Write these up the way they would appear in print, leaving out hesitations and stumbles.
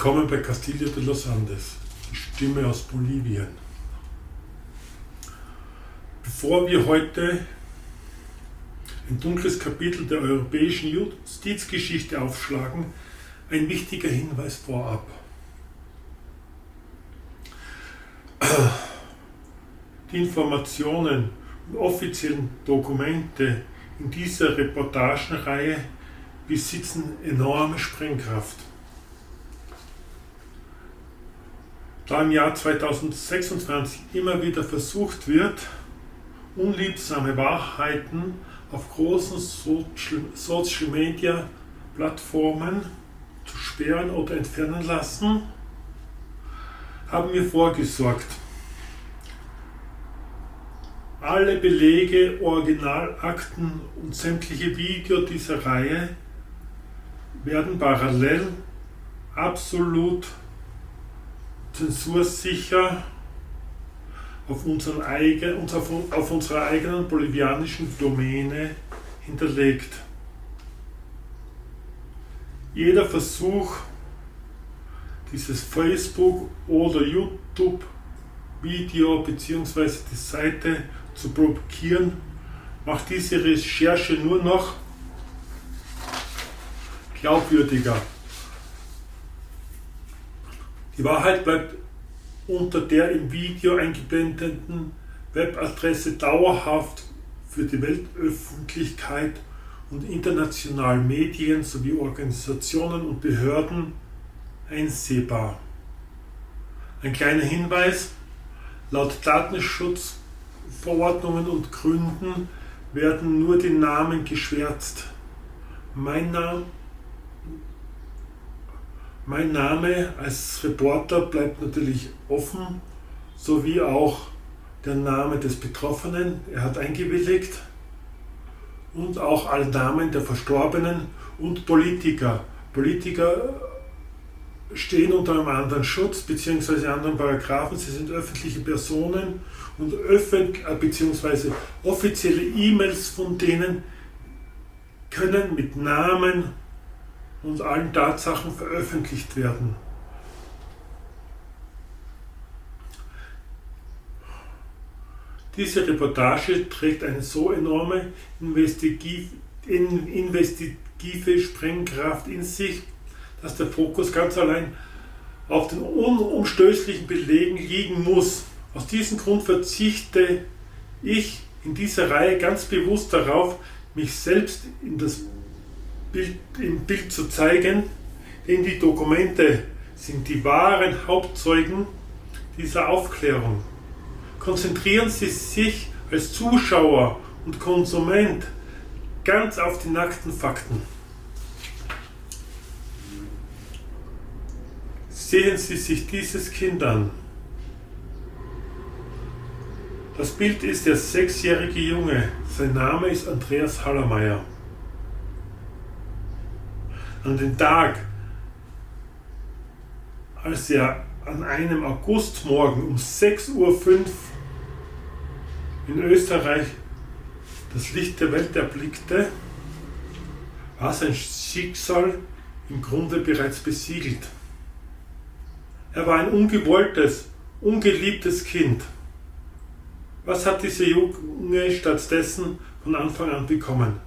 Willkommen bei Castillo de los Andes, die Stimme aus Bolivien. Bevor wir heute ein dunkles Kapitel der europäischen Justizgeschichte aufschlagen, ein wichtiger Hinweis vorab. Die Informationen und offiziellen Dokumente in dieser Reportagenreihe besitzen enorme Sprengkraft. Da im Jahr 2026 immer wieder versucht wird, unliebsame Wahrheiten auf großen Social Media Plattformen zu sperren oder entfernen lassen, haben wir vorgesorgt. Alle Belege, Originalakten und sämtliche Videos dieser Reihe werden parallel absolut zensursicher auf unserer eigenen bolivianischen Domäne hinterlegt. Jeder Versuch, dieses Facebook- oder YouTube-Video bzw. die Seite zu blockieren, macht diese Recherche nur noch glaubwürdiger. Die Wahrheit bleibt unter der im Video eingeblendeten Webadresse dauerhaft für die Weltöffentlichkeit und internationalen Medien sowie Organisationen und Behörden einsehbar. Ein kleiner Hinweis: Laut Datenschutzverordnungen und Gründen werden nur die Namen geschwärzt. Mein Name als Reporter bleibt natürlich offen, sowie auch der Name des Betroffenen, er hat eingewilligt, und auch alle Namen der Verstorbenen und Politiker. Politiker stehen unter einem anderen Schutz bzw. anderen Paragraphen, sie sind öffentliche Personen und bzw. offizielle E-Mails von denen können mit Namen und allen Tatsachen veröffentlicht werden. Diese Reportage trägt eine so enorme investigative Sprengkraft in sich, dass der Fokus ganz allein auf den unumstößlichen Belegen liegen muss. Aus diesem Grund verzichte ich in dieser Reihe ganz bewusst darauf, mich selbst im Bild zu zeigen, denn die Dokumente sind die wahren Hauptzeugen dieser Aufklärung. Konzentrieren Sie sich als Zuschauer und Konsument ganz auf die nackten Fakten. Sehen Sie sich dieses Kind an. Das Bild ist der 6-jährige Junge. Sein Name ist Andreas Hallermeier. An dem Tag, als er an einem Augustmorgen um 6:05 Uhr in Österreich das Licht der Welt erblickte, war sein Schicksal im Grunde bereits besiegelt. Er war ein ungewolltes, ungeliebtes Kind. Was hat dieser Junge stattdessen von Anfang an bekommen?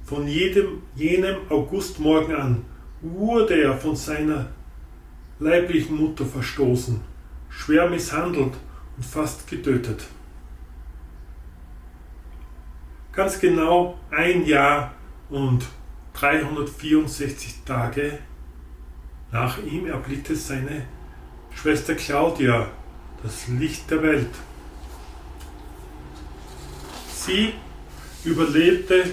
Von jenem Augustmorgen an wurde er von seiner leiblichen Mutter verstoßen, schwer misshandelt und fast getötet. Ganz genau 1 Jahr und 364 Tage nach ihm erblickte seine Schwester Claudia das Licht der Welt. Sie überlebte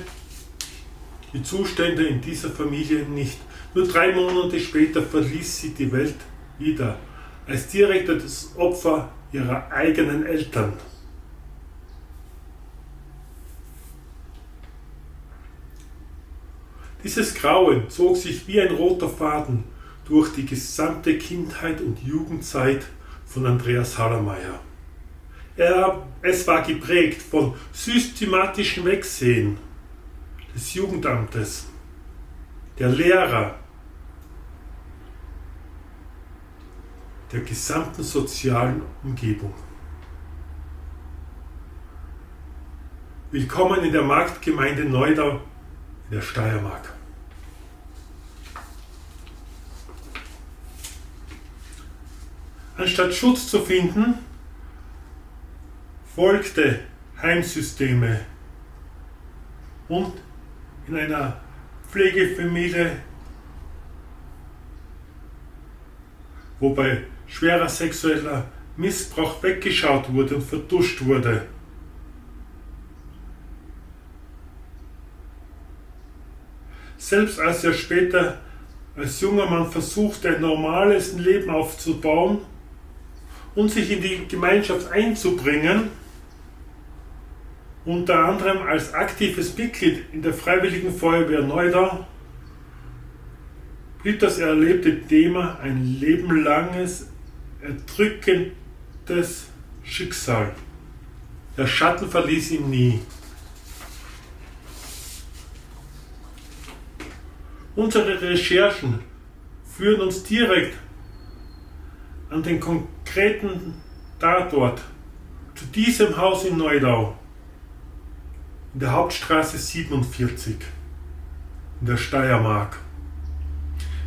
die Zustände in dieser Familie nicht. Nur 3 Monate später verließ sie die Welt wieder, als direktes Opfer ihrer eigenen Eltern. Dieses Grauen zog sich wie ein roter Faden durch die gesamte Kindheit und Jugendzeit von Andreas Hallermeier. Es war geprägt von systematischem Wegsehen des Jugendamtes, der Lehrer, der gesamten sozialen Umgebung. Willkommen in der Marktgemeinde Neudau in der Steiermark. Anstatt Schutz zu finden, folgte Heimsysteme und in einer Pflegefamilie, wo bei schwerer sexueller Missbrauch weggeschaut wurde und vertuscht wurde. Selbst als er später als junger Mann versuchte, ein normales Leben aufzubauen und sich in die Gemeinschaft einzubringen, unter anderem als aktives Mitglied in der Freiwilligen Feuerwehr Neudau, blieb das erlebte Thema ein lebenlanges, erdrückendes Schicksal. Der Schatten verließ ihn nie. Unsere Recherchen führen uns direkt an den konkreten Tatort zu diesem Haus in Neudau, in der Hauptstraße 47, in der Steiermark.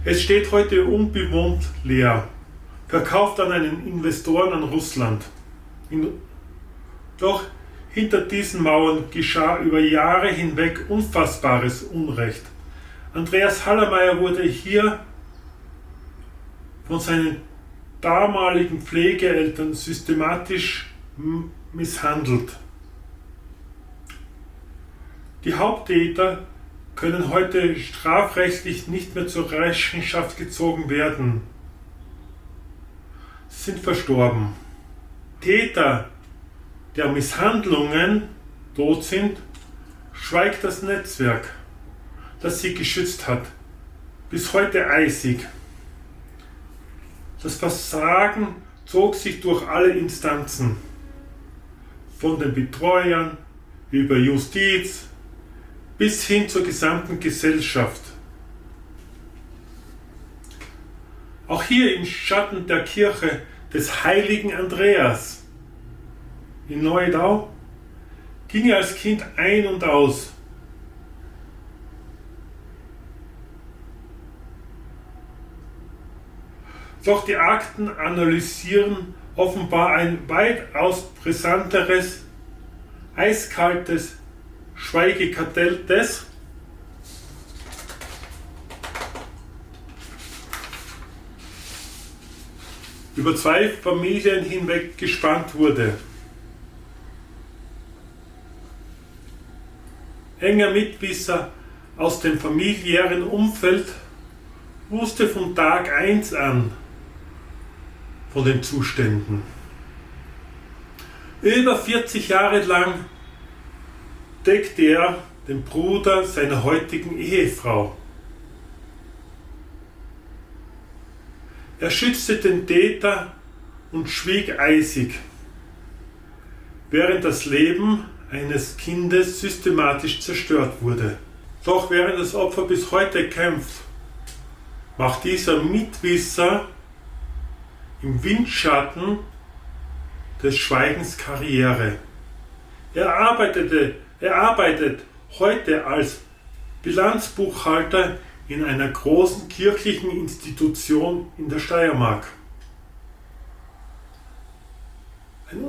Es steht heute unbewohnt leer, verkauft an einen Investoren an Russland. Doch hinter diesen Mauern geschah über Jahre hinweg unfassbares Unrecht. Andreas Hallermeier wurde hier von seinen damaligen Pflegeeltern systematisch misshandelt. Die Haupttäter können heute strafrechtlich nicht mehr zur Rechenschaft gezogen werden. Sie sind verstorben. Täter der Misshandlungen tot sind, schweigt das Netzwerk, das sie geschützt hat, bis heute eisig. Das Versagen zog sich durch alle Instanzen, von den Betreuern über Justiz bis hin zur gesamten Gesellschaft. Auch hier im Schatten der Kirche des heiligen Andreas in Neudau ging er als Kind ein und aus. Doch die Akten analysieren offenbar ein weitaus brisanteres, eiskaltes Schweigekartell des über 2 Familien hinweg gespannt wurde. Enger Mitwisser aus dem familiären Umfeld wusste von Tag 1 an von den Zuständen. Über 40 Jahre lang deckte er den Bruder seiner heutigen Ehefrau. Er schützte den Täter und schwieg eisig, während das Leben eines Kindes systematisch zerstört wurde. Doch während das Opfer bis heute kämpft, macht dieser Mitwisser im Windschatten des Schweigens Karriere. Er arbeitet heute als Bilanzbuchhalter in einer großen kirchlichen Institution in der Steiermark. Ein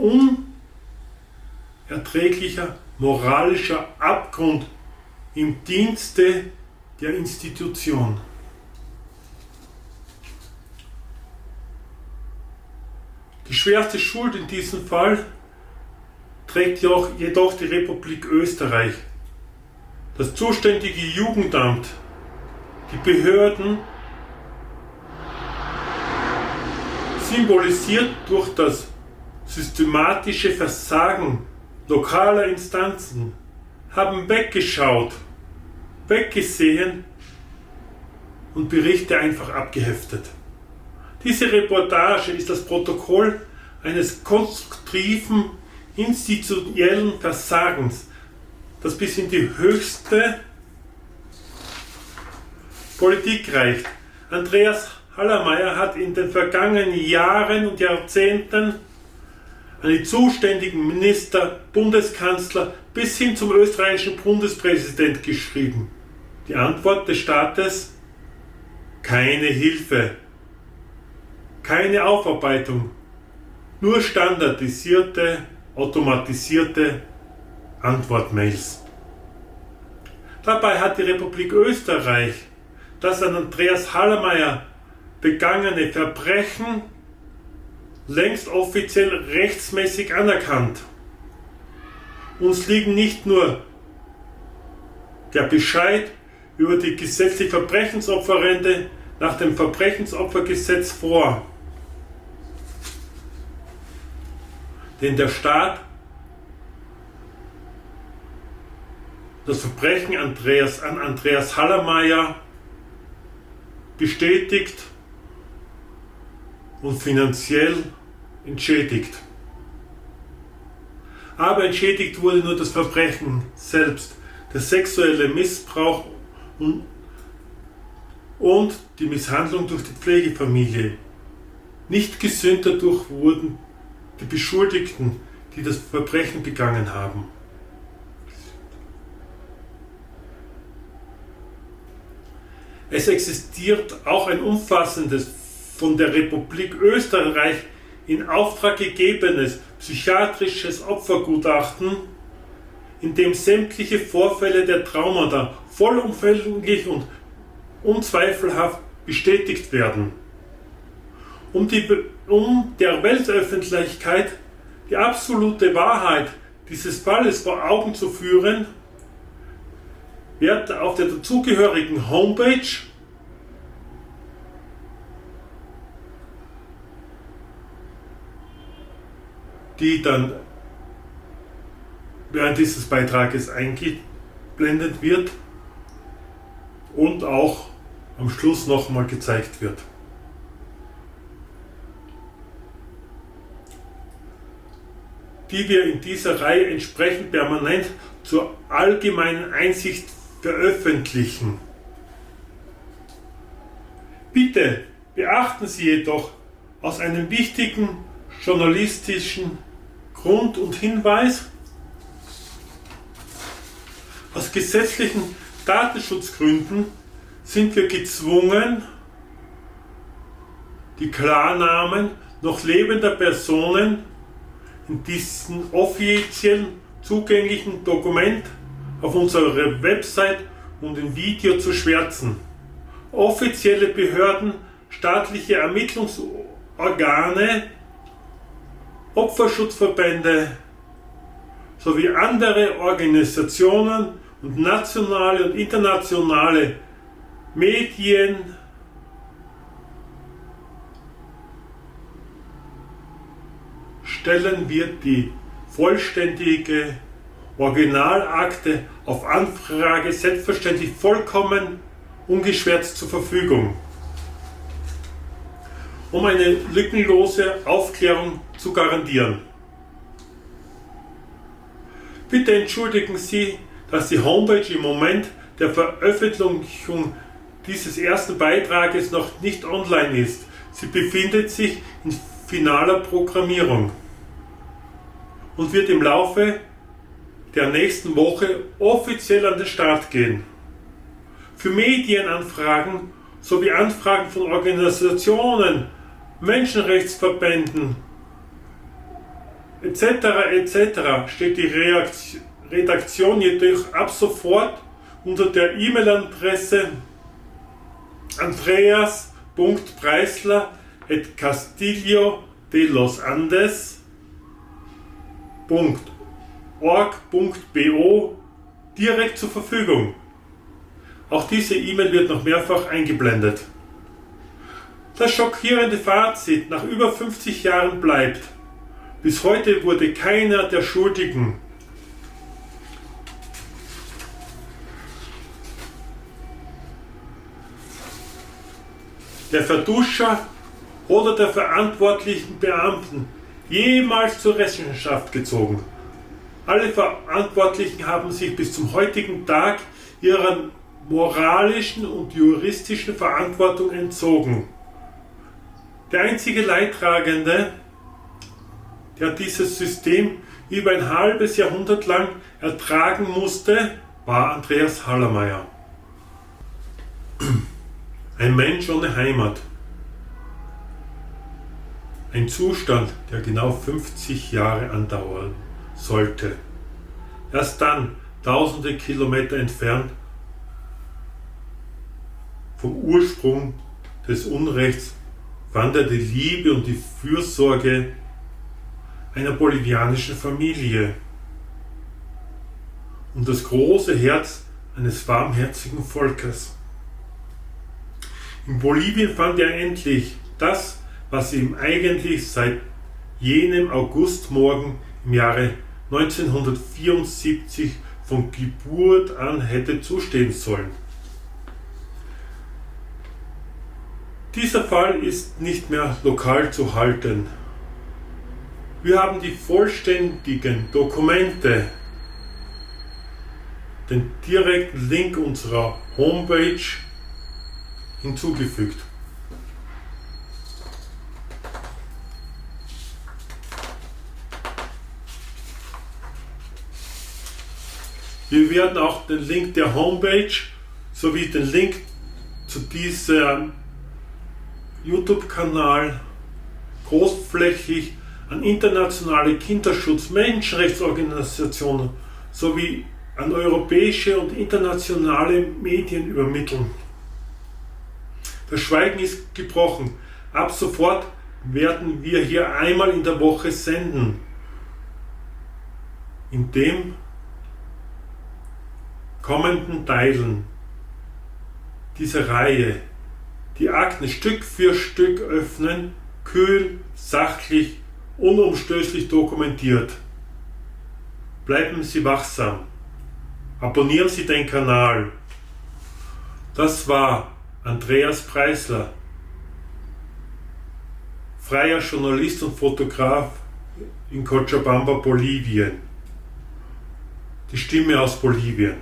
unerträglicher moralischer Abgrund im Dienste der Institution. Die schwerste Schuld in diesem Fall trägt jedoch die Republik Österreich, das zuständige Jugendamt, die Behörden, symbolisiert durch das systematische Versagen lokaler Instanzen, haben weggeschaut, weggesehen und Berichte einfach abgeheftet. Diese Reportage ist das Protokoll eines konstruktiven, institutionellen Versagens, das bis in die höchste Politik reicht. Andreas Hallermeier hat in den vergangenen Jahren und Jahrzehnten an die zuständigen Minister, Bundeskanzler bis hin zum österreichischen Bundespräsident geschrieben. Die Antwort des Staates: keine Hilfe, keine Aufarbeitung, nur standardisierte, automatisierte Antwortmails. Dabei hat die Republik Österreich das an Andreas Hallermeier begangene Verbrechen längst offiziell rechtsmäßig anerkannt. Uns liegen nicht nur der Bescheid über die gesetzliche Verbrechensopferrente nach dem Verbrechensopfergesetz vor, den der Staat das Verbrechen an Andreas Hallermeier bestätigt und finanziell entschädigt. Aber entschädigt wurde nur das Verbrechen selbst, der sexuelle Missbrauch und die Misshandlung durch die Pflegefamilie. Nicht gesühnt dadurch wurden die Beschuldigten, die das Verbrechen begangen haben. Es existiert auch ein umfassendes, von der Republik Österreich in Auftrag gegebenes psychiatrisches Opfergutachten, in dem sämtliche Vorfälle der Traumata vollumfänglich und unzweifelhaft bestätigt werden. Um der Weltöffentlichkeit die absolute Wahrheit dieses Falles vor Augen zu führen, wird auf der dazugehörigen Homepage die dann während dieses Beitrages eingeblendet wird und auch am Schluss nochmal gezeigt wird. Die wir in dieser Reihe entsprechend permanent zur allgemeinen Einsicht veröffentlichen. Bitte beachten Sie jedoch aus einem wichtigen journalistischen Grund und Hinweis: aus gesetzlichen Datenschutzgründen sind wir gezwungen, die Klarnamen noch lebender Personen in diesem offiziell zugänglichen Dokument auf unserer Website und im Video zu schwärzen. Offizielle Behörden, staatliche Ermittlungsorgane, Opferschutzverbände sowie andere Organisationen und nationale und internationale Medien stellen wir die vollständige Originalakte auf Anfrage selbstverständlich vollkommen ungeschwärzt zur Verfügung, um eine lückenlose Aufklärung zu garantieren. Bitte entschuldigen Sie, dass die Homepage im Moment der Veröffentlichung dieses ersten Beitrages noch nicht online ist. Sie befindet sich in finaler Programmierung und wird im Laufe der nächsten Woche offiziell an den Start gehen. Für Medienanfragen sowie Anfragen von Organisationen, Menschenrechtsverbänden etc. steht die Redaktion jedoch ab sofort unter der E-Mail-Adresse andreas.preisler@castillo-de-los-andes.org.bo direkt zur Verfügung. Auch diese E-Mail wird noch mehrfach eingeblendet. Das schockierende Fazit nach über 50 Jahren bleibt: Bis heute wurde keiner der Schuldigen, der Verduscher oder der verantwortlichen Beamten jemals zur Rechenschaft gezogen. Alle Verantwortlichen haben sich bis zum heutigen Tag ihrer moralischen und juristischen Verantwortung entzogen. Der einzige Leidtragende, der dieses System über ein halbes Jahrhundert lang ertragen musste, war Andreas Hallermeier. Ein Mensch ohne Heimat. Ein Zustand, der genau 50 Jahre andauern sollte. Erst dann, tausende Kilometer entfernt vom Ursprung des Unrechts, fand er die Liebe und die Fürsorge einer bolivianischen Familie und das große Herz eines warmherzigen Volkes. In Bolivien fand er endlich das, was ihm eigentlich seit jenem Augustmorgen im Jahre 1974 von Geburt an hätte zustehen sollen. Dieser Fall ist nicht mehr lokal zu halten. Wir haben die vollständigen Dokumente, den direkten Link unserer Homepage hinzugefügt. Wir werden auch den Link der Homepage sowie den Link zu diesem YouTube-Kanal großflächig an internationale Kinderschutz-, Menschenrechtsorganisationen sowie an europäische und internationale Medien übermitteln. Das Schweigen ist gebrochen. Ab sofort werden wir hier einmal in der Woche senden, in dem kommenden Teilen dieser Reihe die Akten Stück für Stück öffnen, kühl, sachlich, unumstößlich dokumentiert. Bleiben Sie wachsam. Abonnieren Sie den Kanal. Das war Andreas Preisler, freier Journalist und Fotograf in Cochabamba, Bolivien. Die Stimme aus Bolivien.